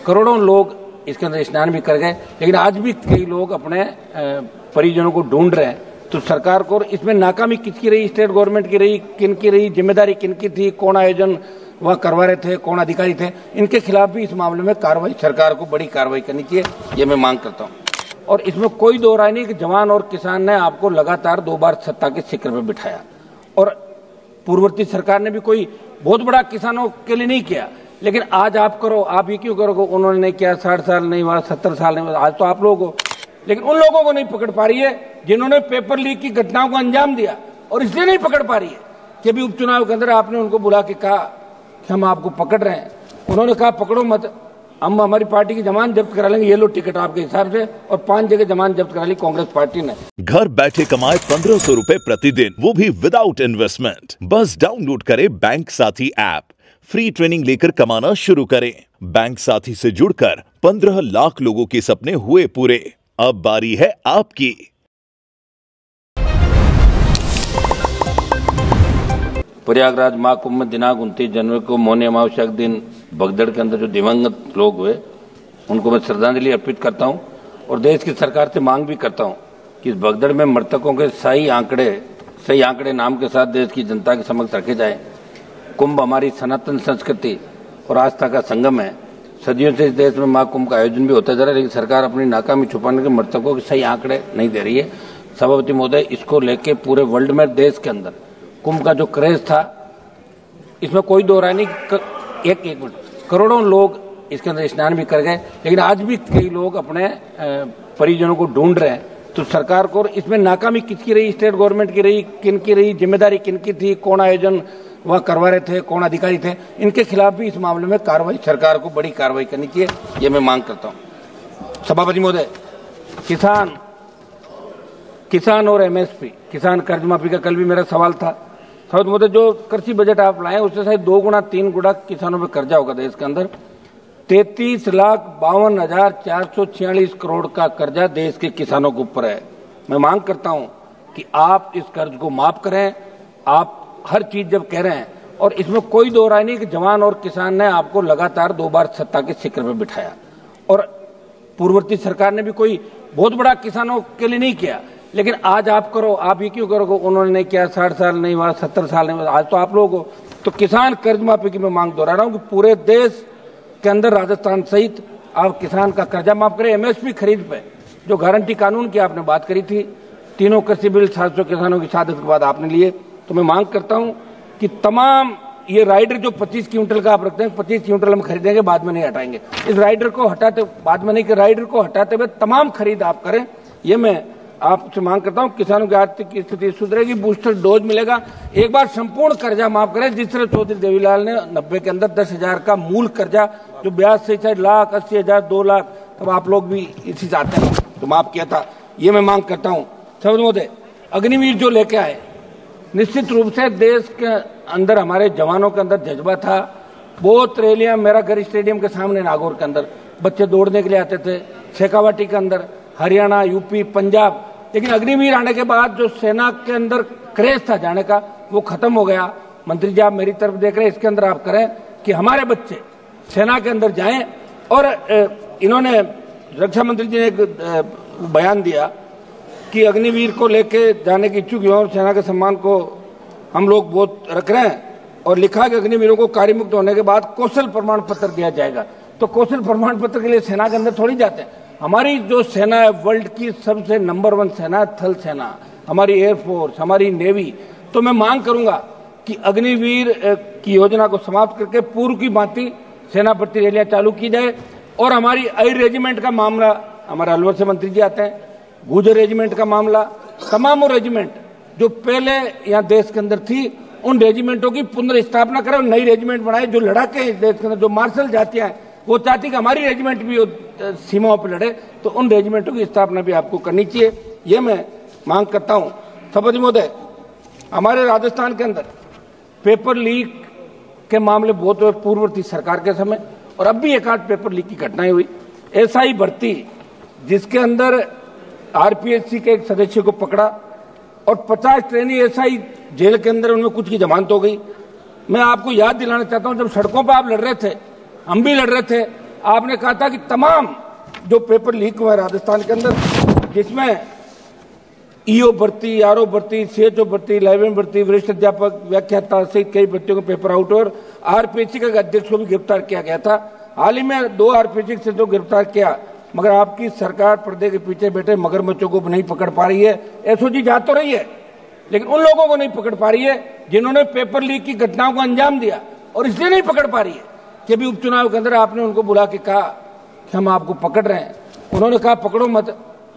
करोड़ों लोग इसके अंदर स्नान भी कर गए, लेकिन आज भी कई लोग अपने परिजनों को ढूंढ रहे हैं। तो सरकार को इसमें नाकामी किसकी रही, स्टेट गवर्नमेंट की रही, किनकी रही, जिम्मेदारी किनकी थी, कौन आयोजन वह करवा रहे थे, कौन अधिकारी थे, इनके खिलाफ भी इस मामले में कार्रवाई, सरकार को बड़ी कार्रवाई करनी चाहिए, ये मैं मांग करता हूँ। और इसमें कोई दो राय नहीं कि जवान और किसान ने आपको लगातार 2 बार सत्ता के शिखर पर बिठाया, और पूर्ववर्ती सरकार ने भी कोई बहुत बड़ा किसानों के लिए नहीं किया, लेकिन आज आप करो, आप ये क्यों करोगे, उन्होंने नहीं किया, 60 साल नहीं हुआ, 70 साल नहीं हुआ, आज तो आप लोग हो। लेकिन उन लोगों को नहीं पकड़ पा रही है जिन्होंने पेपर लीक की घटनाओं को अंजाम दिया, और इसलिए नहीं पकड़ पा रही है कि अभी उपचुनाव के अंदर आपने उनको बुला के कहा कि हम आपको पकड़ रहे हैं, उन्होंने कहा पकड़ो मत, हम हमारी पार्टी की जमानत जब्त करा लेंगे, ये लो टिकट आपके हिसाब से, और 5 जगह जमानत जब्त करा ली कांग्रेस पार्टी ने। घर बैठे कमाए 1500 रुपए प्रतिदिन, वो भी विदाउट इन्वेस्टमेंट। बस डाउनलोड करें बैंक साथी ऐप, फ्री ट्रेनिंग लेकर कमाना शुरू करें। बैंक साथी से जुड़कर 15 लाख लोगों के सपने हुए पूरे। अब बारी है आपकी। प्रयागराज महाकुंभ में दिनांक 29 जनवरी को मौनी अमावस्या के दिन भगदड़ के अंदर जो दिवंगत लोग हुए, उनको मैं श्रद्धांजलि अर्पित करता हूं, और देश की सरकार से मांग भी करता हूं कि इस भगदड़ में मृतकों के सही आंकड़े नाम के साथ देश की जनता के समक्ष रखे जाएं। कुंभ हमारी सनातन संस्कृति और आस्था का संगम है। सदियों से इस देश में महाकुंभ का आयोजन भी होता जा रहा है, लेकिन सरकार अपनी नाकामी छुपाने के मृतकों के सही आंकड़े नहीं दे रही है। सभापति महोदय, इसको लेके पूरे वर्ल्ड में, देश के अंदर कुंभ का जो क्रेज था, इसमें कोई दो राय नहीं, एक मिनट, करोड़ों लोग इसके अंदर स्नान भी कर गए, लेकिन आज भी कई लोग अपने परिजनों को ढूंढ रहे हैं। तो सरकार को इसमें नाकामी किसकी रही, स्टेट गवर्नमेंट की रही, किनकी रही, जिम्मेदारी किनकी थी, कौन आयोजन वह करवा रहे थे, कौन अधिकारी थे, इनके खिलाफ भी इस मामले में कार्रवाई, सरकार को बड़ी कार्रवाई करनी चाहिए, ये मैं मांग करता हूं। सभापति महोदय, किसान और एमएसपी, किसान कर्ज माफी का कल भी मेरा सवाल था। सभापति महोदय, जो कृषि बजट आप लाए उससे शायद 2 गुना 3 गुना किसानों पर कर्जा होगा देश के अंदर। 33,52,446 करोड़ का कर्जा देश के किसानों के ऊपर है। मैं मांग करता हूं कि आप इस कर्ज को माफ करें। आप हर चीज जब कह रहे हैं, और इसमें कोई दो राय नहीं कि जवान और किसान ने आपको लगातार 2 बार सत्ता के शिखर पर बिठाया, और पूर्ववर्ती सरकार ने भी कोई बहुत बड़ा किसानों के लिए नहीं किया, लेकिन आज आप करो, आप ये क्यों करोगे, उन्होंने नहीं किया, 60 साल नहीं हुआ, 70 साल नहीं हुआ, आज तो आप लोग हो। तो किसान कर्ज माफी की मैं मांग दोहरा रहा हूं कि पूरे देश के अंदर राजस्थान सहित आप किसान का कर्जा माफ करें। एमएसपी खरीद पे जो गारंटी कानून की आपने बात करी थी, तीनों कृषि बिल 700 किसानों की शहादत के बाद आपने लिए, तो मैं मांग करता हूं कि तमाम ये राइडर जो 25 क्विंटल का आप रखते हैं, 25 क्विंटल हम खरीदेंगे, बाद में नहीं हटाएंगे, इस राइडर को हटाते, बाद में नहीं कि राइडर को हटाते हुए तमाम खरीद आप करें, ये मैं आपसे मांग करता हूं। किसानों की आर्थिक स्थिति सुधरेगी, बूस्टर डोज मिलेगा, एक बार संपूर्ण कर्जा माफ करें, जिस तरह चौधरी देवीलाल ने 90 के अंदर 10,000 का मूल कर्जा जो ब्याज से चाहे 1,80,000 2 लाख, तब आप लोग भी इसी चाहते हैं तो माफ किया था, ये मैं मांग करता हूं। सभापति महोदय, अग्निवीर जो लेके आए, निश्चित रूप से देश के अंदर हमारे जवानों के अंदर जज्बा था। बहुत रैलियां, मेरा घर स्टेडियम के सामने नागौर के अंदर बच्चे दौड़ने के लिए आते थे, शेखावाटी के अंदर, हरियाणा, यूपी, पंजाब, लेकिन अग्निवीर आने के बाद जो सेना के अंदर क्रेज था जाने का, वो खत्म हो गया। मंत्री जी, आप मेरी तरफ देख रहे हैं, इसके अंदर आप करें कि हमारे बच्चे सेना के अंदर जाएं। और इन्होंने, रक्षा मंत्री जी ने एक बयान दिया कि अग्निवीर को लेके जाने की इच्छुक युवाओं और सेना के सम्मान को हम लोग बहुत रख रहे हैं, और लिखा कि अग्निवीरों को कार्यमुक्त होने के बाद कौशल प्रमाण पत्र दिया जाएगा। तो कौशल प्रमाण पत्र के लिए सेना के अंदर थोड़ी जाते हैं। हमारी जो सेना है, वर्ल्ड की सबसे नंबर 1 सेना है, थल सेना, हमारी एयरफोर्स, हमारी नेवी। तो मैं मांग करूंगा कि अग्निवीर की योजना को समाप्त करके पूर्व की भांति सेना भर्ती रैलियां चालू की जाए। और हमारी आई रेजिमेंट का मामला, हमारे अलवर से मंत्री जी आते हैं, गुजर रेजिमेंट का मामला, तमाम रेजिमेंट जो पहले यहाँ देश के अंदर थी, उन रेजिमेंटों की पुनर्स्थापना करें, नई रेजिमेंट बनाए जो लड़ाके इस देश के अंदर, जो मार्शल जातियां हैं, वो चाहती कि हमारी रेजिमेंट भी सीमाओं पर लड़े, तो उन रेजिमेंटों की स्थापना भी आपको करनी चाहिए, ये मैं मांग करता हूं। सभापति महोदय, हमारे राजस्थान के अंदर पेपर लीक के मामले बहुत हुए पूर्ववर्ती सरकार के समय, और अब भी एक आध पेपर लीक की घटनाएं हुई। एसआई भर्ती, जिसके अंदर आरपीएससी के एक सदस्य को पकड़ा और 50 ट्रेनी एसआई जेल के अंदर, उनमें कुछ की जमानत हो गई। मैं आपको याद दिलाना चाहता हूं, जब सड़कों पर आप लड़ रहे थे, हम भी लड़ रहे थे, आपने कहा था कि तमाम जो पेपर लीक हुआ है राजस्थान के अंदर, जिसमें ईओ भर्ती, आरओ भर्ती, सीएचओ भर्ती, लाइब्रेरी भर्ती, वरिष्ठ अध्यापक, व्याख्याता सहित कई भर्तियों के पेपर आउट और आरपीएससी का अध्यक्ष को भी गिरफ्तार किया गया था। हाल ही में 2 आरपीएससी से जो गिरफ्तार किया, मगर आपकी सरकार पर्दे के पीछे बैठे मगरमच्छों को नहीं पकड़ पा रही है। एसओजी जा तो रही है, लेकिन उन लोगों को नहीं पकड़ पा रही है जिन्होंने पेपर लीक की घटनाओं को अंजाम दिया, और इसलिए नहीं पकड़ पा रही है कि अभी उपचुनाव के अंदर आपने उनको बुला के कहा कि हम आपको पकड़ रहे हैं। उन्होंने कहा पकड़ो मत,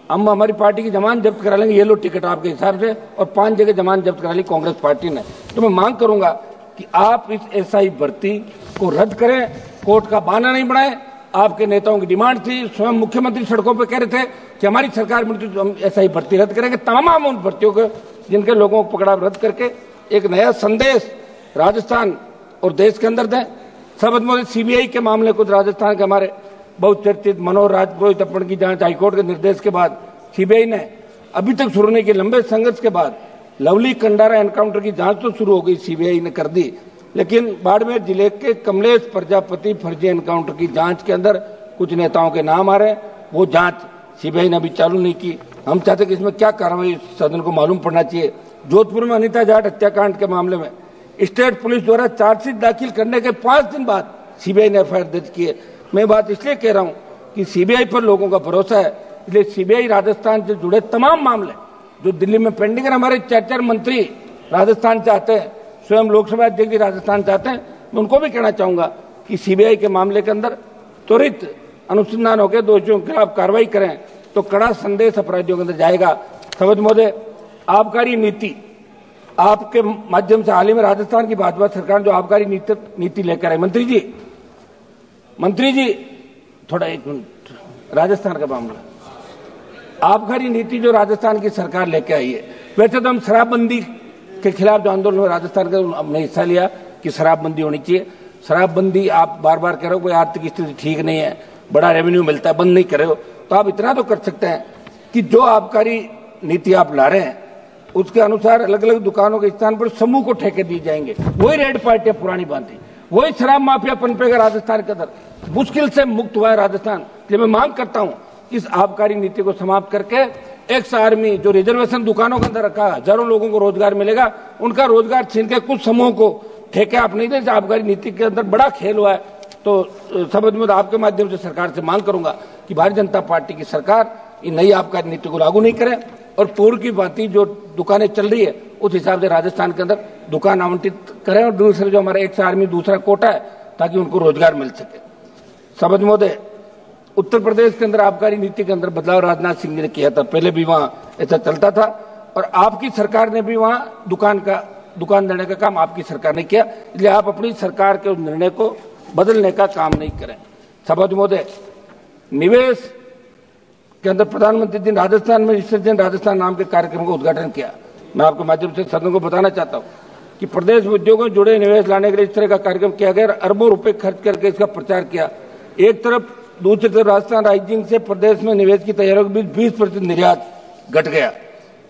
हम हमारी पार्टी की जमानत जब्त करा लेंगे, ये लो टिकट आपके हिसाब से, और 5 जगह जमानत जब्त करा ली कांग्रेस पार्टी ने। तो मैं मांग करूंगा कि आप इस एसआई भर्ती को रद्द करें, कोर्ट का बहाना नहीं बनाएं। आपके नेताओं की डिमांड थी, स्वयं मुख्यमंत्री सड़कों पर कह रहे थे कि हमारी सरकार में तो हम एसआई भर्ती रद्द करेंगे। तमाम उन भर्तियों को जिनके लोगों को पकड़ा रद्द करके एक नया संदेश राजस्थान और देश के अंदर दें। सबद सीबीआई के मामले को राजस्थान के हमारे बहुचर्चित मनोहर राजपुरोहित अपहरण की जांच हाईकोर्ट के निर्देश के बाद सीबीआई ने अभी तक शुरू नहीं की। लंबे संघर्ष के बाद लवली कंडारा एनकाउंटर की जांच तो शुरू हो गई, सीबीआई ने कर दी, लेकिन बाड़मेर जिले के कमलेश प्रजापति फर्जी एनकाउंटर की जांच के अंदर कुछ नेताओं के नाम आ रहे हैं। वो जांच सीबीआई ने अभी चालू नहीं की। हम चाहते कि इसमें क्या कार्रवाई सदन को मालूम पड़ना चाहिए। जोधपुर में अनिता जाट हत्याकांड के मामले में स्टेट पुलिस द्वारा चार्जशीट दाखिल करने के 5 दिन बाद सीबीआई ने एफआईआर दर्ज की है। मैं बात इसलिए कह रहा हूं कि सीबीआई पर लोगों का भरोसा है, इसलिए सीबीआई राजस्थान से जुड़े तमाम मामले जो दिल्ली में पेंडिंग है, हमारे 4 मंत्री राजस्थान चाहते हैं, स्वयं लोकसभा अध्यक्ष भी राजस्थान चाहते हैं, मैं उनको भी कहना चाहूंगा कि सीबीआई के मामले के अंदर त्वरित अनुसंधान होकर दोषियों के खिलाफ कार्रवाई करें तो कड़ा संदेश अपराधियों के अंदर जाएगा। सबद महोदय, आबकारी नीति आपके माध्यम से हाल ही में राजस्थान की भाजपा सरकार जो आबकारी नीति लेकर आई, मंत्री जी थोड़ा 1 मिनट, राजस्थान का मामला, आबकारी नीति जो राजस्थान की सरकार लेके आई है, वैसे तो हम शराबबंदी के खिलाफ जो आंदोलन राजस्थान का हमने हिस्सा लिया कि शराबबंदी होनी चाहिए। शराबबंदी आप बार बार कह रहे हो कोई आर्थिक स्थिति ठीक नहीं है, बड़ा रेवेन्यू मिलता है, बंद नहीं कर रहे हो, तो आप इतना तो कर सकते हैं कि जो आबकारी नीति आप ला रहे हैं उसके अनुसार अलग अलग दुकानों के स्थान पर समूह को ठेके दिए जाएंगे। वही रेड पार्टियां पुरानी बांधी, वही शराब माफिया पनपेगा राजस्थान के अंदर, मुश्किल से मुक्त हुआ है राजस्थान। इसलिए मैं मांग करता हूं इस आबकारी नीति को समाप्त करके एक्स आर्मी जो रिजर्वेशन दुकानों के अंदर रखा, हजारों लोगों को रोजगार मिलेगा, उनका रोजगार छीन के कुछ समूहों को ठेके आप नहीं दे। आबकारी नीति के अंदर बड़ा खेल हुआ है। तो सबद में आपके माध्यम से सरकार से मांग करूंगा कि भारतीय जनता पार्टी की सरकार इन नई आबकारी नीति को लागू नहीं करे और पूर्व की भांति जो दुकानें चल रही है उस हिसाब से राजस्थान के अंदर दुकान आवंटित करें, और दूसरे जो हमारा एक्स आर्मी दूसरा कोटा है ताकि उनको रोजगार मिल सके। सबद महोदय, उत्तर प्रदेश के अंदर आबकारी नीति के अंदर बदलाव राजनाथ सिंह जी ने किया था, पहले भी वहां ऐसा चलता था, और आपकी सरकार ने भी वहां दुकान देने का काम आपकी सरकार ने किया, इसलिए आप अपनी सरकार के उस निर्णय को बदलने का काम नहीं करें। सबद महोदय, निवेश के अंदर प्रधानमंत्री जी राजस्थान में विसर्जन राजस्थान नाम के कार्यक्रम का उद्घाटन किया। मैं आपके माध्यम से सदन को बताना चाहता हूं कि प्रदेश में उद्योगों से जुड़े निवेश लाने के लिए इस तरह का कार्यक्रम किया गया, अरबों रुपए खर्च करके इसका प्रचार किया। एक तरफ, दूसरी तरफ राजस्थान राइजिंग से प्रदेश में निवेश की तैयारियों के बीच 20% निर्यात घट गया।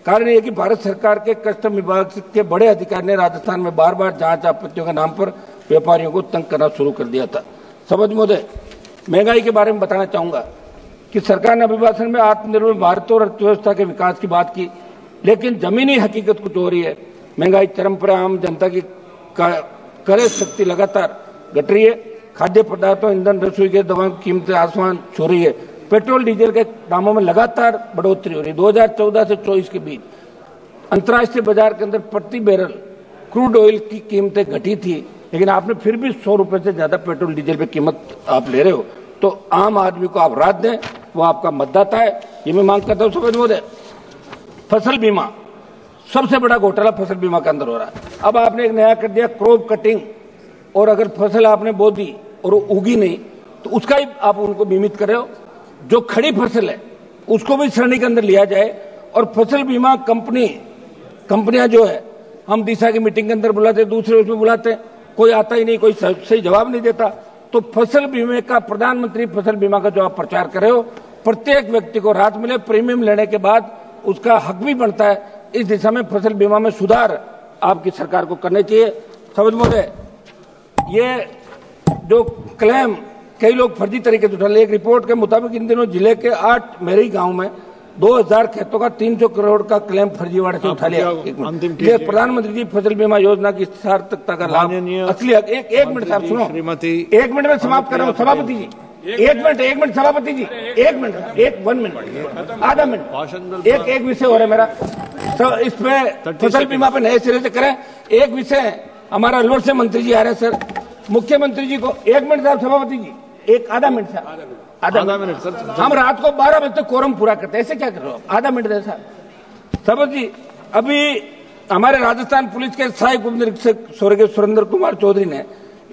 कारण यह कि भारत सरकार के कस्टम विभाग के बड़े अधिकारी ने राजस्थान में बार बार जांच आपत्तियों के नाम पर व्यापारियों को तंग करना शुरू कर दिया था। सबद महोदय, महंगाई के बारे में बताना चाहूंगा कि सरकार ने अभिभाषण में आत्मनिर्भर भारत और अर्थव्यवस्था के विकास की बात की, लेकिन जमीनी हकीकत कुछ हो रही है। महंगाई चरम पर, आम जनता की क्रय शक्ति लगातार घट रही है। खाद्य पदार्थों, ईंधन, रसोई गैस, दवाओं की कीमतें आसमान छू रही है। पेट्रोल डीजल के दामों में लगातार बढ़ोतरी हो रही है। 2014 से 24 के बीच अंतर्राष्ट्रीय बाजार के अंदर प्रति बैरल क्रूड ऑयल की कीमतें घटी थी, लेकिन आपने फिर भी 100 रुपए से ज्यादा पेट्रोल डीजल पे कीमत आप ले रहे हो, तो आम आदमी को आप राहत दें, वो आपका मतदाता है, ये मैं मांग करता हूं। समझ महोदय, फसल बीमा, सबसे बड़ा घोटाला फसल बीमा के अंदर हो रहा है। अब आपने एक नया कर दिया क्रॉप कटिंग, और अगर फसल आपने बो दी और उगी नहीं तो उसका ही आप उनको बीमित कर रहे हो। जो खड़ी फसल है उसको भी श्रेणी के अंदर लिया जाए, और फसल बीमा कंपनियां जो है, हम दिशा की मीटिंग के अंदर बुलाते, दूसरे उसमें बुलाते, कोई आता ही नहीं, कोई सही जवाब नहीं देता। तो फसल बीमे का, प्रधानमंत्री फसल बीमा का जो आप प्रचार कर रहे हो, प्रत्येक व्यक्ति को राहत मिले, प्रीमियम लेने के बाद उसका हक भी बनता है। इस दिशा में फसल बीमा में सुधार आपकी सरकार को करने चाहिए। समझ महोदय, ये जो क्लेम कई लोग फर्जी तरीके से उठा ले। एक रिपोर्ट के मुताबिक इन दिनों जिले के 8 मेरे ही गांव में 2000 खेतों का 300 करोड़ का क्लेम फर्जीवाड़े से उठा लिया। ये प्रधानमंत्री जी फसल बीमा योजना की सार्थकता का लाभ असली। एक मिनट साहब सुनो, 1 मिनट में समाप्त कर रहा हूँ सभापति जी। 1 मिनट सभापति जी, 1 मिनट, आधा मिनट। एक विषय हो रहा है मेरा, इस पे फसल बीमा पे नए सिरे से करें। एक विषय हमारा अलवर से मंत्री जी आ रहे हैं सर, मुख्यमंत्री जी को 1 मिनट साहब सभापति जी, आधा मिनट साहब, आधा मिनट सर। हम रात को 12 बजे तक कोरम पूरा करते हैं, ऐसे क्या कर रहे हो? आधा मिनट दे साहब। सभापति जी, अभी हमारे राजस्थान पुलिस के सहायक उप निरीक्षक स्वर्गीय सुरेंद्र कुमार चौधरी ने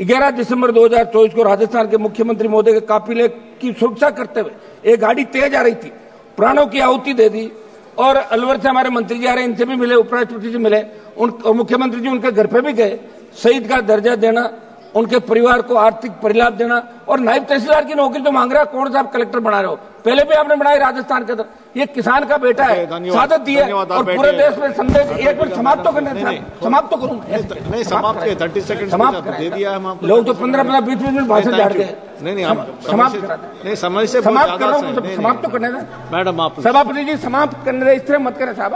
11 दिसंबर 2024 को राजस्थान के मुख्यमंत्री महोदय के काफिले की सुरक्षा करते हुए एक गाड़ी तेज आ रही थी, प्राणों की आहुति दे दी। और अलवर से हमारे मंत्री जी आ रहे हैं, इनसे भी मिले, उपराष्ट्रपति से मिले, और मुख्यमंत्री जी उनके घर पे भी गए। शहीद का दर्जा देना, उनके परिवार को आर्थिक परिलाभ देना, और नायब तहसीलदार की नौकरी तो मांग रहा है, कौन सा आप कलेक्टर बना रहे हो? पहले भी आपने बनाई राजस्थान के अंदर। ये किसान का बेटा है, सादत दी है, और पूरे देश में संदेश। 1 मिनट समाप्त तो करने थे, समाप्त तो करूँ नहीं, समाप्त 30 सेकंड समाप्त दे दिया हम आपको। लोग तो 15-20 मिनट भाषण झाड़ गए। नहीं, समाप्त नहीं, समय से समाप्त कर रहा हूँ, समाप्त तो करने दें मैडम। आप सभापति जी समाप्त करने दें, इस तरह मत करें साहब।